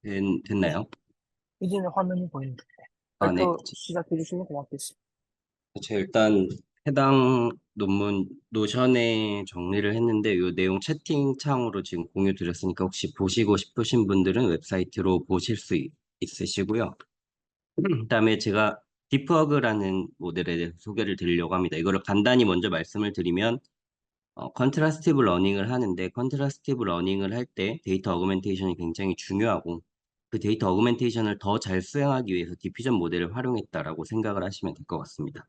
됐나요? 이제는 화면이 보이는데. 아, 네. 발표 시작해 주시면 고맙겠습니다. 제가 일단 해당 논문 노션에 정리를 했는데 이 내용 채팅창으로 지금 공유 드렸으니까 혹시 보시고 싶으신 분들은 웹사이트로 보실 수 있으시고요. 그다음에 제가 딥워크라는 모델에 대해서 소개를 드리려고 합니다. 이거를 간단히 먼저 말씀을 드리면 컨트라스티브 러닝을 하는데 컨트라스티브 러닝을 할 때 데이터 어그멘테이션이 굉장히 중요하고 그 데이터 어그멘테이션을 더 잘 수행하기 위해서 디퓨전 모델을 활용했다라고 생각을 하시면 될 것 같습니다.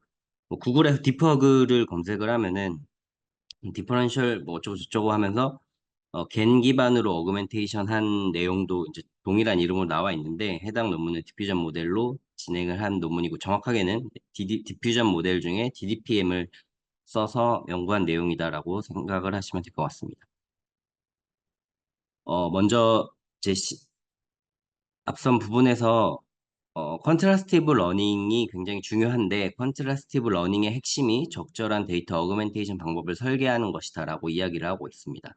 뭐 구글에서 딥워크를 검색을 하면은 디퍼런셜 뭐 어쩌고 저쩌고 하면서 겐 기반으로 어그멘테이션 한 내용도 이제 동일한 이름으로 나와 있는데 해당 논문은 디퓨전 모델로 진행을 한 논문이고 정확하게는 디퓨전 모델 중에 DDPM을 써서 연구한 내용이다라고 생각을 하시면 될 것 같습니다. 먼저 제 앞선 부분에서 컨트라스티브 러닝이 굉장히 중요한데 컨트라스티브 러닝의 핵심이 적절한 데이터 어그멘테이션 방법을 설계하는 것이다라고 이야기를 하고 있습니다.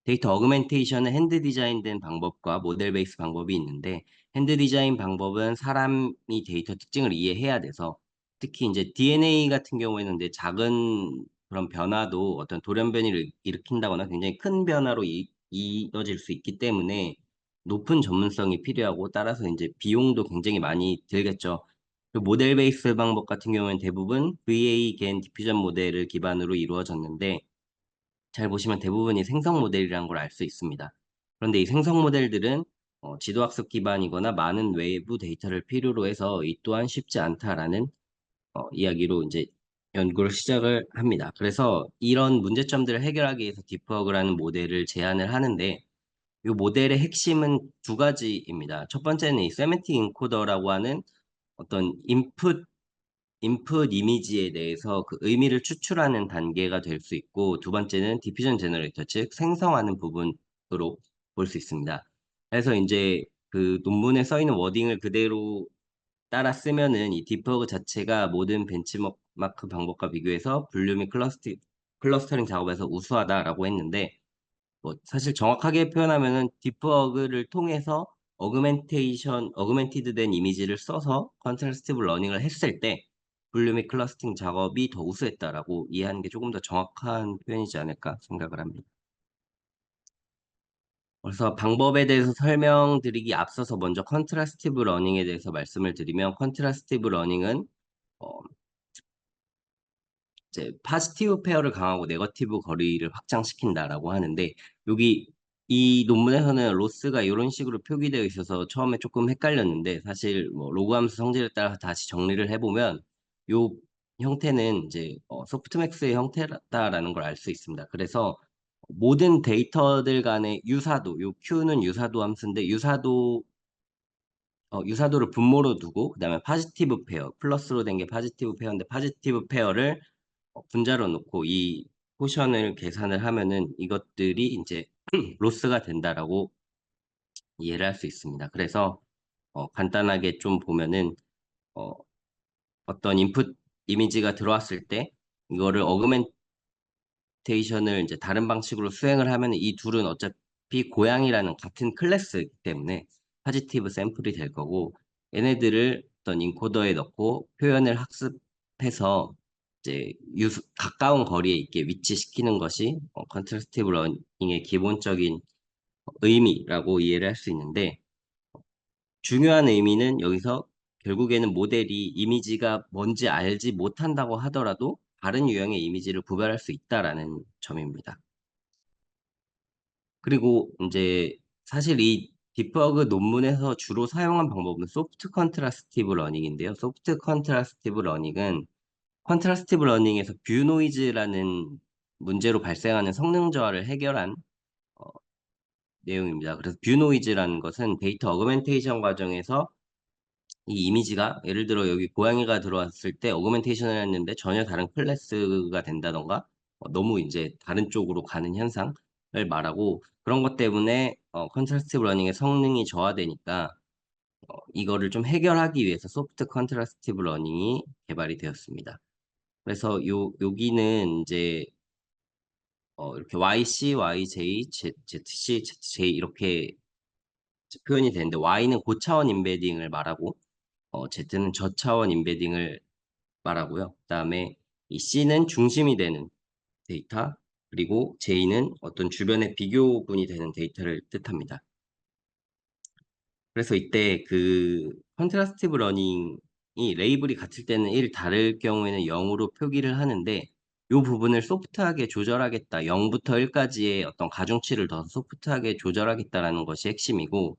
데이터 어그멘테이션은 핸드 디자인된 방법과 모델 베이스 방법이 있는데 핸드 디자인 방법은 사람이 데이터 특징을 이해해야 돼서 특히 이제 DNA 같은 경우에는 이제 작은 그런 변화도 어떤 돌연변이를 일으킨다거나 굉장히 큰 변화로 이어질 수 있기 때문에 높은 전문성이 필요하고 따라서 이제 비용도 굉장히 많이 들겠죠. 그리고 모델 베이스 방법 같은 경우에는 대부분 VA 겐 디퓨전 모델을 기반으로 이루어졌는데 잘 보시면 대부분이 생성 모델이라는 걸 알 수 있습니다. 그런데 이 생성 모델들은 지도학습 기반이거나 많은 외부 데이터를 필요로 해서 이 또한 쉽지 않다라는 이야기로 이제 연구를 시작을 합니다. 그래서 이런 문제점들을 해결하기 위해서 딥워크라는 모델을 제안을 하는데 이 모델의 핵심은 두 가지입니다. 첫 번째는 이 세맨틱 인코더라고 하는 어떤 인풋 이미지에 대해서 그 의미를 추출하는 단계가 될 수 있고 두 번째는 디퓨전 제너레이터 즉 생성하는 부분으로 볼 수 있습니다. 그래서 이제 그 논문에 써 있는 워딩을 그대로 따라 쓰면은 이 딥버그 자체가 모든 벤치마크 방법과 비교해서 분류 및 클러스터링 작업에서 우수하다라고 했는데 뭐 사실 정확하게 표현하면은 딥버그를 통해서 어그멘티드 된 이미지를 써서 컨트라스티브 러닝을 했을 때 분류 및 클러스팅 작업이 더 우수했다라고 이해하는 게 조금 더 정확한 표현이지 않을까 생각을 합니다. 그래서 방법에 대해서 설명드리기 앞서서 먼저 컨트라스티브 러닝에 대해서 말씀을 드리면 컨트라스티브 러닝은 어, 이제 파지티브 페어를 강화하고 네거티브 거리를 확장시킨다라고 하는데 여기 이 논문에서는 로스가 이런 식으로 표기되어 있어서 처음에 조금 헷갈렸는데 사실 뭐 로그함수 성질에 따라서 다시 정리를 해보면 요 형태는 이제 소프트맥스의 형태다라는 걸 알 수 있습니다. 그래서 모든 데이터들 간의 유사도, 요 Q는 유사도 함수인데 유사도를 분모로 두고 그다음에 파지티브 페어, 플러스로 된 게 파지티브 페어인데 파지티브 페어를 분자로 놓고 이 포션을 계산을 하면은 이것들이 이제 로스가 된다라고 이해를 할 수 있습니다. 그래서 간단하게 좀 보면은 어, 어떤 인풋 이미지가 들어왔을 때 이거를 어그멘테이션을 이제 다른 방식으로 수행을 하면 이 둘은 어차피 고양이라는 같은 클래스이기 때문에 파지티브 샘플이 될 거고 얘네들을 어떤 인코더에 넣고 표현을 학습해서 이제 가까운 거리에 있게 위치시키는 것이 컨트라스티브 러닝의 기본적인 의미라고 이해를 할 수 있는데 중요한 의미는 여기서 결국에는 모델이 이미지가 뭔지 알지 못한다고 하더라도 다른 유형의 이미지를 구별할 수 있다라는 점입니다. 그리고 이제 사실 이 딥버그 논문에서 주로 사용한 방법은 소프트 컨트라스티브 러닝인데요. 소프트 컨트라스티브 러닝은 컨트라스티브 러닝에서 뷰 노이즈라는 문제로 발생하는 성능 저하를 해결한 어, 내용입니다. 그래서 뷰 노이즈라는 것은 데이터 어그멘테이션 과정에서 이 이미지가 예를 들어 여기 고양이가 들어왔을 때 어그멘테이션을 했는데 전혀 다른 클래스가 된다던가 너무 이제 다른 쪽으로 가는 현상을 말하고 그런 것 때문에 컨트라스티브 러닝의 성능이 저하되니까 이거를 좀 해결하기 위해서 소프트 컨트라스티브 러닝이 개발이 되었습니다. 그래서 여기는 이제 이렇게 YC, YJ, ZC, ZJ 이렇게 표현이 되는데 Y는 고차원 임베딩을 말하고 Z는 저차원 임베딩을 말하고요. 그다음에 이 C는 중심이 되는 데이터, 그리고 J는 어떤 주변의 비교군이 되는 데이터를 뜻합니다. 그래서 이때 그 컨트라스티브 러닝이 레이블이 같을 때는 1, 다를 경우에는 0으로 표기를 하는데 이 부분을 소프트하게 조절하겠다. 0부터 1까지의 어떤 가중치를 더 소프트하게 조절하겠다라는 것이 핵심이고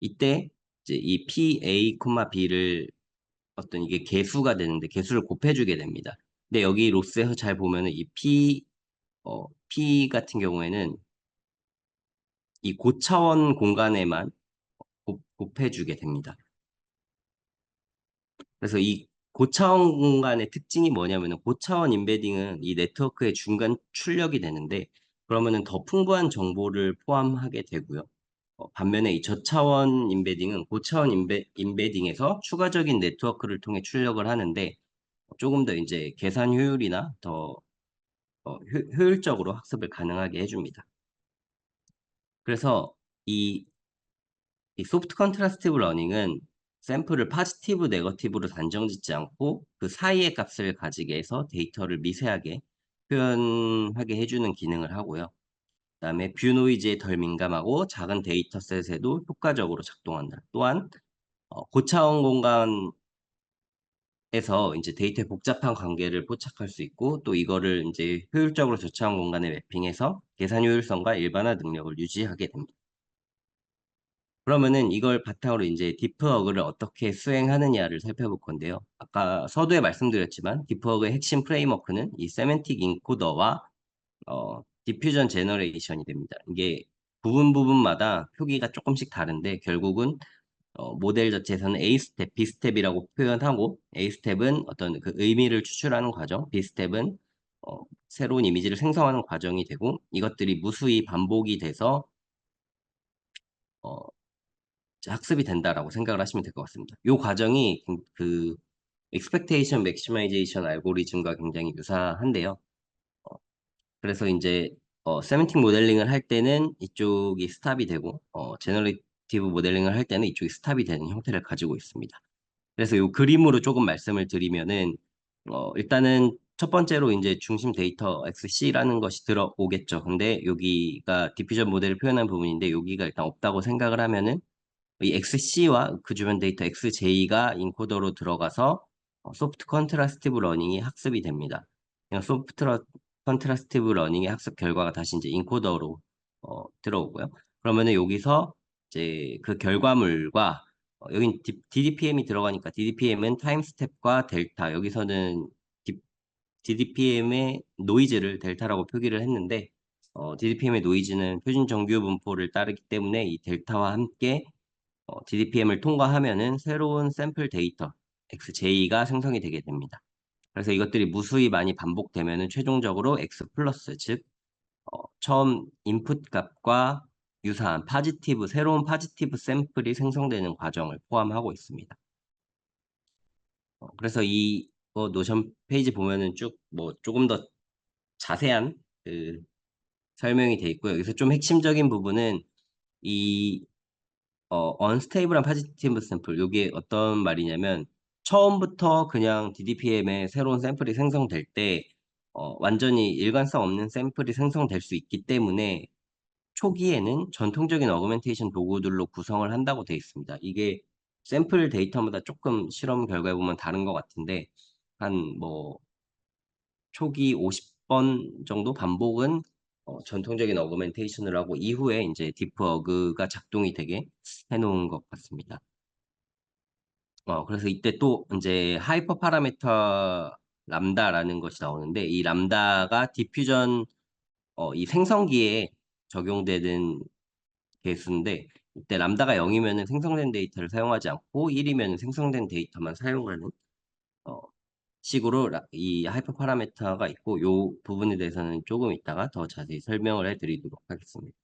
이때 이제 이 PA, B를 어떤 이게 개수가 되는데 개수를 곱해주게 됩니다. 근데 여기 로스에서 잘 보면은 이 P 같은 경우에는 이 고차원 공간에만 곱해주게 됩니다. 그래서 이 고차원 공간의 특징이 뭐냐면은 고차원 임베딩은 이 네트워크의 중간 출력이 되는데 그러면은 더 풍부한 정보를 포함하게 되고요. 반면에 이 저차원 임베딩은 고차원 임베딩에서 추가적인 네트워크를 통해 출력을 하는데 조금 더 이제 계산 효율이나 더 효율적으로 학습을 가능하게 해줍니다. 그래서 이 소프트 컨트라스티브 러닝은 샘플을 파지티브, 네거티브로 단정짓지 않고 그 사이의 값을 가지게 해서 데이터를 미세하게 표현하게 해주는 기능을 하고요. 그다음에 뷰 노이즈에 덜 민감하고 작은 데이터셋에도 효과적으로 작동한다. 또한 고차원 공간에서 이제 데이터의 복잡한 관계를 포착할 수 있고 또 이거를 이제 효율적으로 저차원 공간에 매핑해서 계산 효율성과 일반화 능력을 유지하게 됩니다. 그러면은 이걸 바탕으로 이제 디프워그를 어떻게 수행하느냐를 살펴볼 건데요. 아까 서두에 말씀드렸지만 디프워그의 핵심 프레임워크는 이 세맨틱 인코더와 디퓨전 제너레이션이 됩니다. 이게 부분마다 표기가 조금씩 다른데 결국은 모델 자체에서는 A 스텝, B 스텝이라고 표현하고 A 스텝은 어떤 그 의미를 추출하는 과정, B 스텝은 새로운 이미지를 생성하는 과정이 되고 이것들이 무수히 반복이 돼서 어, 학습이 된다라고 생각을 하시면 될 것 같습니다. 이 과정이 그 expectation maximization 알고리즘과 굉장히 유사한데요. 어, 그래서 이제 세멘틱 모델링을 할 때는 이쪽이 스탑이 되고 제너레이티브 모델링을 할 때는 이쪽이 스탑이 되는 형태를 가지고 있습니다. 그래서 이 그림으로 조금 말씀을 드리면은 일단은 첫 번째로 이제 중심 데이터 XC라는 것이 들어오겠죠. 근데 여기가 디퓨전 모델을 표현한 부분인데 여기가 일단 없다고 생각을 하면은 이 XC와 그 주변 데이터 XJ가 인코더로 들어가서 소프트 컨트라스티브 러닝이 학습이 됩니다. 그냥 소프트 컨트라스티브 러닝의 학습 결과가 다시 이제 인코더로 들어오고요. 그러면은 여기서 이제 그 결과물과 여긴 DDPM이 들어가니까 DDPM은 타임 스텝과 델타 여기서는 DDPM의 노이즈를 델타라고 표기를 했는데 DDPM의 노이즈는 표준 정규 분포를 따르기 때문에 이 델타와 함께 DDPM을 통과하면은 새로운 샘플 데이터 XJ가 생성이 되게 됩니다. 그래서 이것들이 무수히 많이 반복되면은 최종적으로 X 플러스 즉 처음 인풋 값과 유사한 새로운 파지티브 샘플이 생성되는 과정을 포함하고 있습니다. 그래서 이 노션 페이지 보면은 쭉 뭐 조금 더 자세한 그 설명이 돼 있고요. 여기서 좀 핵심적인 부분은 이 언스테이블한 파지티브 샘플, 이게 어떤 말이냐면 처음부터 그냥 DDPM에 새로운 샘플이 생성될 때 완전히 일관성 없는 샘플이 생성될 수 있기 때문에 초기에는 전통적인 어그멘테이션 도구들로 구성을 한다고 되어 있습니다. 이게 샘플 데이터마다 조금 실험 결과에 보면 다른 것 같은데 한 뭐 초기 50번 정도 반복은 전통적인 어그멘테이션을 하고 이후에 이제 디프어그가 작동이 되게 해놓은 것 같습니다. 그래서 이때 또 이제 하이퍼 파라미터 람다라는 것이 나오는데 이 람다가 디퓨전 이 생성기에 적용되는 개수인데 이때 람다가 0이면 생성된 데이터를 사용하지 않고 1이면 생성된 데이터만 사용하는 어, 식으로 이 하이퍼 파라미터가 있고 이 부분에 대해서는 조금 이따가 더 자세히 설명을 해드리도록 하겠습니다.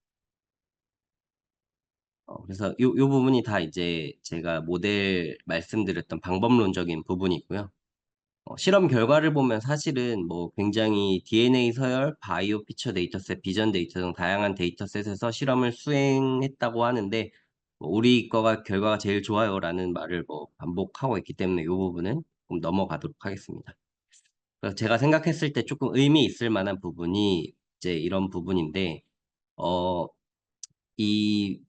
그래서 요 부분이 다 이제 제가 모델 말씀드렸던 방법론적인 부분이고요. 실험 결과를 보면 사실은 뭐 굉장히 DNA 서열, 바이오 피처 데이터셋, 비전 데이터 등 다양한 데이터셋에서 실험을 수행했다고 하는데 우리 거가 결과가 제일 좋아요라는 말을 뭐 반복하고 있기 때문에 이 부분은 좀 넘어가도록 하겠습니다. 그래서 제가 생각했을 때 조금 의미 있을 만한 부분이 이제 이런 부분인데, 어, 이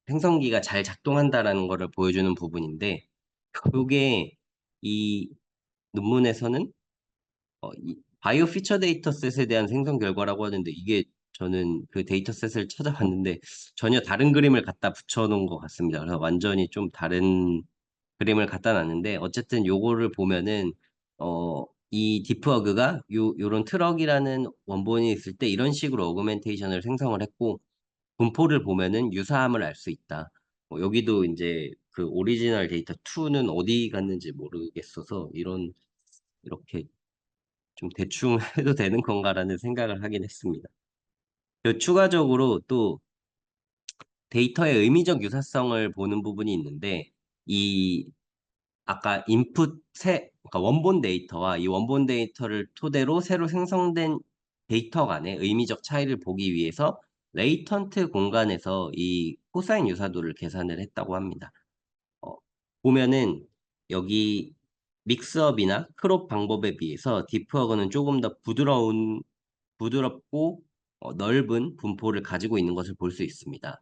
생성기가 잘 작동한다라는 거를 보여주는 부분인데, 그게 이 논문에서는 이 바이오 피처 데이터셋에 대한 생성 결과라고 하는데, 이게 저는 그 데이터셋을 찾아봤는데 전혀 다른 그림을 갖다 붙여놓은 것 같습니다. 그래서 완전히 좀 다른 그림을 갖다 놨는데, 어쨌든 요거를 보면은 이 디프워그가 요런 트럭이라는 원본이 있을 때 이런 식으로 어그멘테이션을 생성을 했고, 분포를 보면은 유사함을 알 수 있다. 여기도 이제 그 오리지널 데이터 2는 어디 갔는지 모르겠어서 이렇게 좀 대충 해도 되는 건가라는 생각을 하긴 했습니다. 그리고 추가적으로 또 데이터의 의미적 유사성을 보는 부분이 있는데, 이 아까 그러니까 원본 데이터와 이 원본 데이터를 토대로 새로 생성된 데이터 간의 의미적 차이를 보기 위해서 레이턴트 공간에서 이 코사인 유사도를 계산을 했다고 합니다. 어, 보면은 여기 믹스업이나 크롭 방법에 비해서 디프워그는 조금 더 부드럽고 넓은 분포를 가지고 있는 것을 볼 수 있습니다.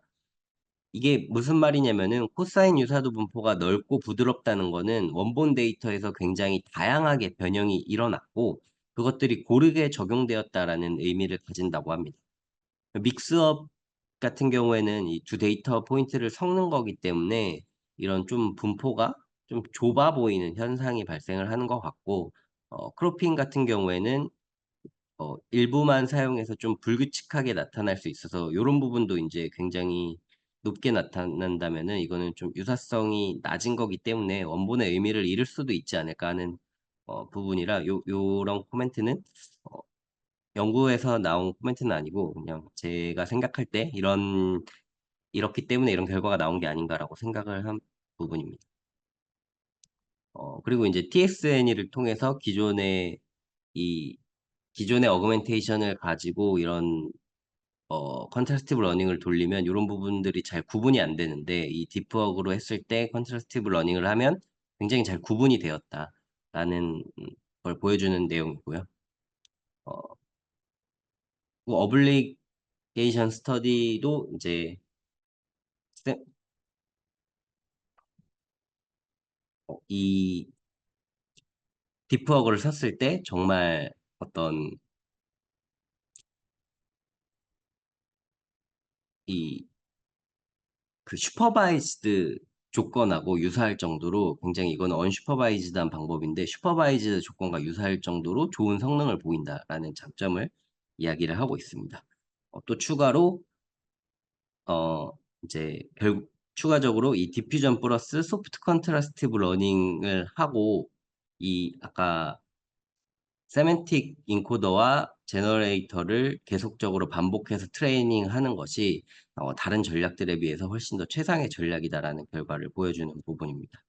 이게 무슨 말이냐면은 코사인 유사도 분포가 넓고 부드럽다는 거는 원본 데이터에서 굉장히 다양하게 변형이 일어났고, 그것들이 고르게 적용되었다라는 의미를 가진다고 합니다. 믹스업 같은 경우에는 이 두 데이터 포인트를 섞는 거기 때문에 이런 좀 분포가 좀 좁아 보이는 현상이 발생을 하는 것 같고, 크로핑 같은 경우에는 일부만 사용해서 좀 불규칙하게 나타날 수 있어서 이런 부분도 이제 굉장히 높게 나타난다면은 이거는 좀 유사성이 낮은 거기 때문에 원본의 의미를 잃을 수도 있지 않을까 하는 부분이라, 요런 코멘트는 어, 연구에서 나온 코멘트는 아니고 그냥 제가 생각할 때 이렇기 때문에 이런 결과가 나온 게 아닌가라고 생각을 한 부분입니다. 그리고 이제 TXNE를 통해서 이 기존의 어그멘테이션을 가지고 이런 컨트라스티브 러닝을 돌리면 이런 부분들이 잘 구분이 안 되는데, 이 디프워크로 했을 때 컨트라스티브 러닝을 하면 굉장히 잘 구분이 되었다라는 걸 보여주는 내용이고요. 어블리게이션 스터디도 이제 이 디프워크를 썼을 때 정말 어떤 이 그 슈퍼바이즈드 조건하고 유사할 정도로, 굉장히 이건 언슈퍼바이즈드한 방법인데 슈퍼바이즈드 조건과 유사할 정도로 좋은 성능을 보인다라는 장점을 이야기를 하고 있습니다. 또 추가로 어 이제 결국 추가적으로 이 디퓨전 플러스 소프트 컨트라스티브 러닝을 하고, 이 아까 세멘틱 인코더와 제너레이터를 계속적으로 반복해서 트레이닝 하는 것이 다른 전략들에 비해서 훨씬 더 최상의 전략이다라는 결과를 보여주는 부분입니다.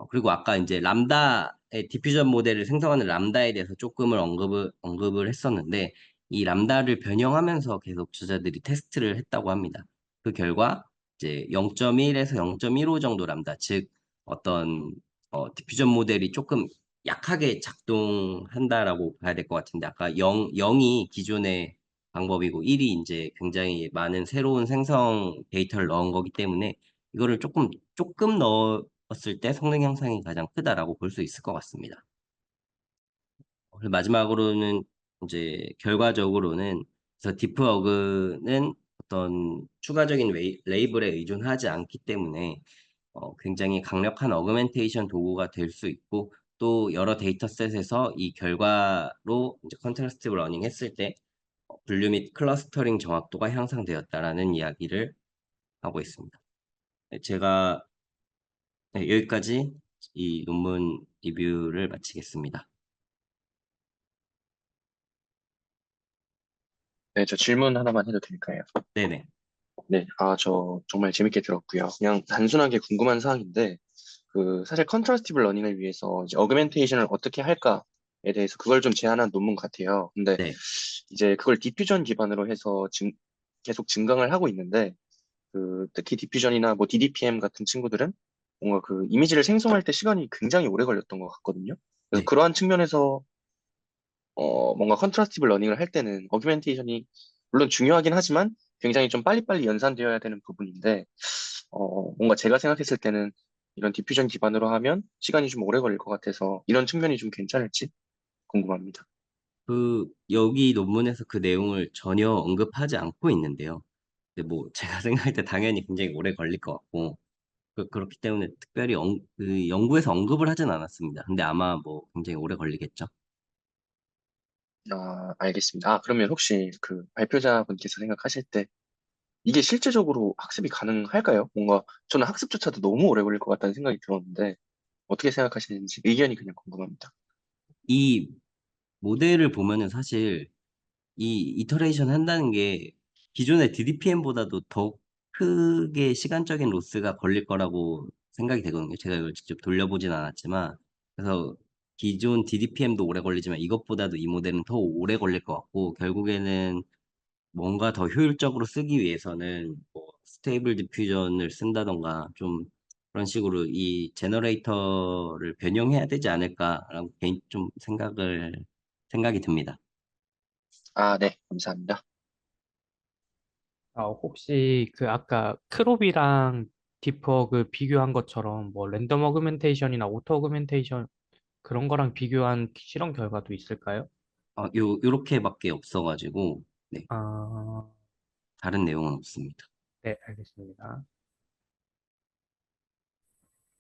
그리고 아까 이제 람다의 디퓨전 모델을 생성하는 람다에 대해서 조금을 언급을 했었는데, 이 람다를 변형하면서 계속 저자들이 테스트를 했다고 합니다. 그 결과 이제 0.1에서 0.15 정도 람다, 즉 어떤 디퓨전 모델이 조금 약하게 작동한다라고 봐야 될 것 같은데, 아까 0이 기존의 방법이고 1이 이제 굉장히 많은 새로운 생성 데이터를 넣은 거기 때문에 이거를 조금 넣었을 때 성능 향상이 가장 크다라고 볼 수 있을 것 같습니다. 그리고 마지막으로는 이제 결과적으로는, 그래서 디프워그는 어떤 추가적인 레이블에 의존하지 않기 때문에 굉장히 강력한 어그멘테이션 도구가 될 수 있고, 또 여러 데이터셋에서 이 결과로 이제 컨트라스티브 러닝 했을 때 분류 및 클러스터링 정확도가 향상되었다라는 이야기를 하고 있습니다. 네, 제가 여기까지 이 논문 리뷰를 마치겠습니다. 네, 저 질문 하나만 해도 될까요? 네네. 네, 저 정말 재밌게 들었고요. 그냥 단순하게 궁금한 사항인데, 사실 컨트라스티브 러닝을 위해서 이제 어그멘테이션을 어떻게 할까에 대해서 그걸 좀 제안한 논문 같아요. 근데 네. 이제 그걸 디퓨전 기반으로 해서 계속 증강을 하고 있는데, 그 특히 디퓨전이나 뭐 DDPM 같은 친구들은 뭔가 그 이미지를 생성할 때 시간이 굉장히 오래 걸렸던 것 같거든요. 그래서 네. 그러한 측면에서 뭔가 컨트라스티브 러닝을 할 때는 어규멘테이션이 물론 중요하긴 하지만 굉장히 좀 빨리빨리 연산되어야 되는 부분인데 뭔가 제가 생각했을 때는 이런 디퓨전 기반으로 하면 시간이 좀 오래 걸릴 것 같아서 이런 측면이 좀 괜찮을지 궁금합니다. 여기 논문에서 그 내용을 전혀 언급하지 않고 있는데요. 근데 뭐 제가 생각할 때 당연히 굉장히 오래 걸릴 것 같고 그렇기 때문에 특별히 그 연구에서 언급을 하진 않았습니다. 근데 아마 뭐 굉장히 오래 걸리겠죠. 아, 알겠습니다. 아, 그러면 혹시 그 발표자분께서 생각하실 때 이게 실제적으로 학습이 가능할까요? 뭔가 저는 학습조차도 너무 오래 걸릴 것 같다는 생각이 들었는데 어떻게 생각하시는지 의견이 그냥 궁금합니다. 이 모델을 보면은 사실 이 이터레이션 한다는 게 기존의 DDPM보다도 더 크게 시간적인 로스가 걸릴 거라고 생각이 되거든요. 제가 이걸 직접 돌려보진 않았지만. 그래서 기존 DDPM도 오래 걸리지만 이것보다도 이 모델은 더 오래 걸릴 것 같고, 결국에는 뭔가 더 효율적으로 쓰기 위해서는 뭐 스테이블 디퓨전을 쓴다던가 좀 그런 식으로 이 제너레이터를 변형해야 되지 않을까라고 개인 좀 생각이 듭니다. 아, 네, 감사합니다. 혹시 그 아까 크롭이랑 디퍼그 비교한 것처럼 뭐 랜덤 어그멘테이션이나 오토 어그멘테이션 그런 거랑 비교한 실험 결과도 있을까요? 요렇게밖에 없어가지고, 네, 아, 다른 내용은 없습니다. 네, 알겠습니다.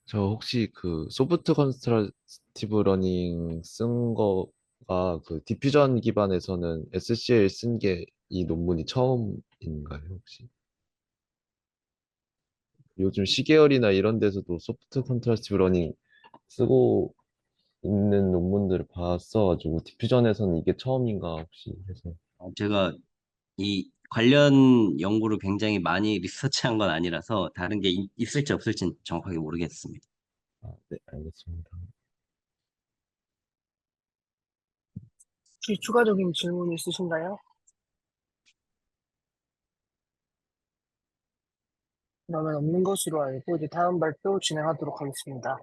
저 혹시 그 소프트 컨스트럭티브 러닝 쓴 거가 그 디퓨전 기반에서는 SCL 쓴 게 이 논문이 처음인가요, 혹시? 요즘 시계열이나 이런 데서도 소프트 컨트라스티브 러닝 쓰고 있는 논문들을 봤어가지고 디퓨전에서는 이게 처음인가 혹시 해서. 제가 이 관련 연구를 굉장히 많이 리서치한 건 아니라서 다른 게 있을지 없을지는 정확하게 모르겠습니다. 아, 네, 알겠습니다. 혹시 추가적인 질문 있으신가요? 그러면 없는 것으로 알고 이제 다음 발표 진행하도록 하겠습니다.